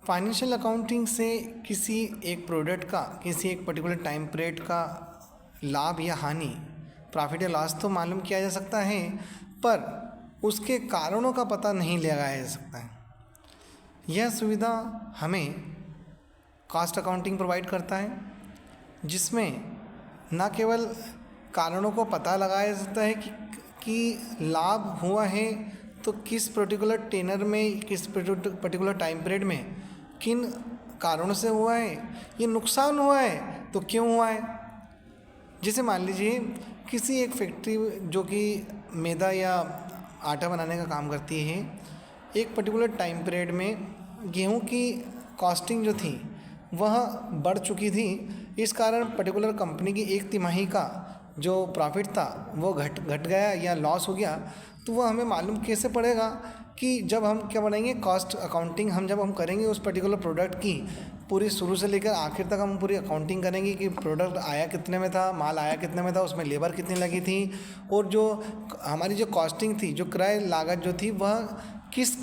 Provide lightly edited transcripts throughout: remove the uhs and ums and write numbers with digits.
Financial accounting से किसी एक प्रोडक्ट का, किसी एक पर्टिकुलर टाइम पीरियड का लाभ या हानि, प्रॉफिट या लॉस तो मालूम किया जा सकता है, पर उसके कारणों का पता नहीं लगाया जा सकता है। यह सुविधा हमें कॉस्ट अकाउंटिंग प्रोवाइड करता है, जिसमें न केवल कारणों को पता लगाया जा सकता है कि लाभ हुआ है तो किस पर्टिकुलर टेनर में, किस पर्टिकुलर टाइम पीरियड में किन कारणों से हुआ है, ये नुकसान हुआ है तो क्यों हुआ है। जैसे मान लीजिए किसी एक फैक्ट्री जो कि मैदा या आटा बनाने का काम करती है, एक पर्टिकुलर टाइम पीरियड में गेहूं की कॉस्टिंग जो थी वह बढ़ चुकी थी। इस कारण पर्टिकुलर कंपनी की एक तिमाही का जो प्रॉफिट था वो घट गया या लॉस हो गया। तो वह हमें मालूम कैसे पड़ेगा कि जब हम क्या बनाएंगे, कॉस्ट अकाउंटिंग जब हम करेंगे उस पर्टिकुलर प्रोडक्ट की पूरी शुरू से लेकर आखिर तक हम पूरी अकाउंटिंग करेंगे कि प्रोडक्ट आया कितने में था, माल आया कितने में था, उसमें लेबर कितनी लगी थी, और जो हमारी जो कॉस्टिंग थी, जो क्रय लागत जो थी वह किस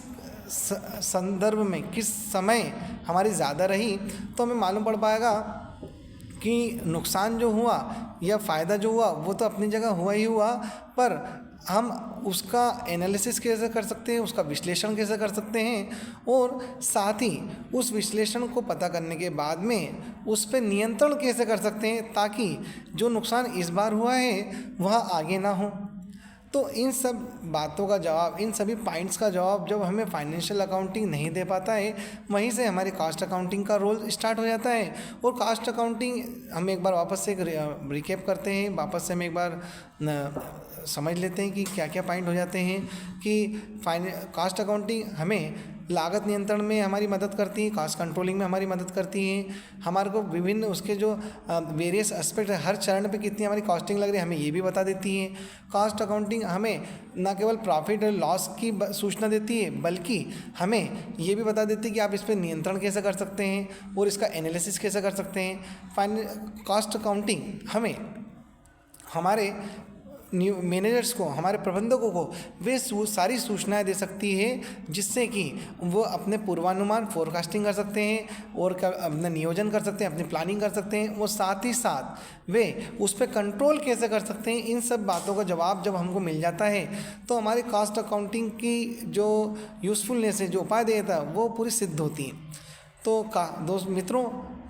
संदर्भ में, किस समय हमारी ज़्यादा रही। तो हमें मालूम पड़ पाएगा कि नुकसान जो हुआ या फ़ायदा जो हुआ वो तो अपनी जगह हुआ ही हुआ, पर हम उसका एनालिसिस कैसे कर सकते हैं, उसका विश्लेषण कैसे कर सकते हैं, और साथ ही उस विश्लेषण को पता करने के बाद में उस पर नियंत्रण कैसे कर सकते हैं ताकि जो नुकसान इस बार हुआ है वह आगे ना हो। तो इन सब बातों का जवाब, इन सभी पॉइंट्स का जवाब जब हमें फाइनेंशियल अकाउंटिंग नहीं दे पाता है, वहीं से हमारे कॉस्ट अकाउंटिंग का रोल स्टार्ट हो जाता है। और कॉस्ट अकाउंटिंग हम एक बार वापस से रिकैप करते हैं, वापस से हम एक बार समझ लेते हैं कि क्या क्या पॉइंट हो जाते हैं कि कॉस्ट अकाउंटिंग हमें लागत नियंत्रण में हमारी मदद करती है, कॉस्ट कंट्रोलिंग में हमारी मदद करती है, हमारे को विभिन्न उसके जो वेरियस एस्पेक्ट हर चरण पे कितनी हमारी कॉस्टिंग लग रही है हमें ये भी बता देती है। कॉस्ट अकाउंटिंग हमें न केवल प्रॉफिट और लॉस की सूचना देती है, बल्कि हमें ये भी बता देती है कि आप इस पर नियंत्रण कैसे कर सकते हैं और इसका एनालिसिस कैसे कर सकते हैं। कॉस्ट अकाउंटिंग हमें हमारे मैनेजर्स को, हमारे प्रबंधकों को वे सारी सूचनाएं दे सकती है जिससे कि वो अपने पूर्वानुमान, फोरकास्टिंग कर सकते हैं और अपना नियोजन कर सकते हैं, अपनी प्लानिंग कर सकते हैं। वो साथ ही साथ वे उस पर कंट्रोल कैसे कर सकते हैं, इन सब बातों का जवाब जब हमको मिल जाता है तो हमारी कॉस्ट अकाउंटिंग की जो यूज़फुलनेस है, जो उपाय देता है, वो पूरी सिद्ध होती है। तो दोस्त मित्रों,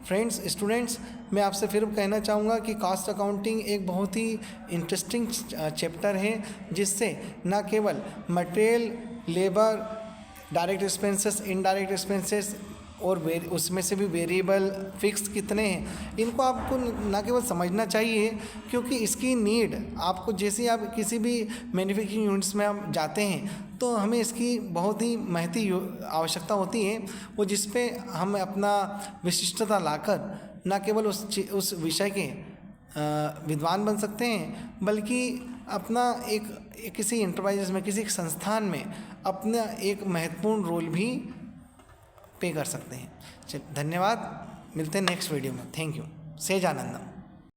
फ्रेंड्स, स्टूडेंट्स, मैं आपसे फिर कहना चाहूँगा कि कॉस्ट अकाउंटिंग एक बहुत ही इंटरेस्टिंग चैप्टर है जिससे न केवल material, labour, direct expenses, indirect expenses और उसमें से भी वेरिएबल, फिक्स कितने हैं, इनको आपको न केवल समझना चाहिए क्योंकि इसकी नीड आपको, जैसे आप किसी भी मैन्युफैक्चरिंग यूनिट्स में आप जाते हैं तो हमें इसकी बहुत ही महती आवश्यकता होती है, वो जिस पे हम अपना विशिष्टता लाकर न केवल उस विषय के विद्वान बन सकते हैं, बल्कि अपना एक किसी इंटरप्राइजेस में, किसी संस्थान में अपना एक महत्वपूर्ण रोल भी पे कर सकते हैं। चलिए, धन्यवाद, मिलते हैं नेक्स्ट वीडियो में। Thank you. Says Anandam.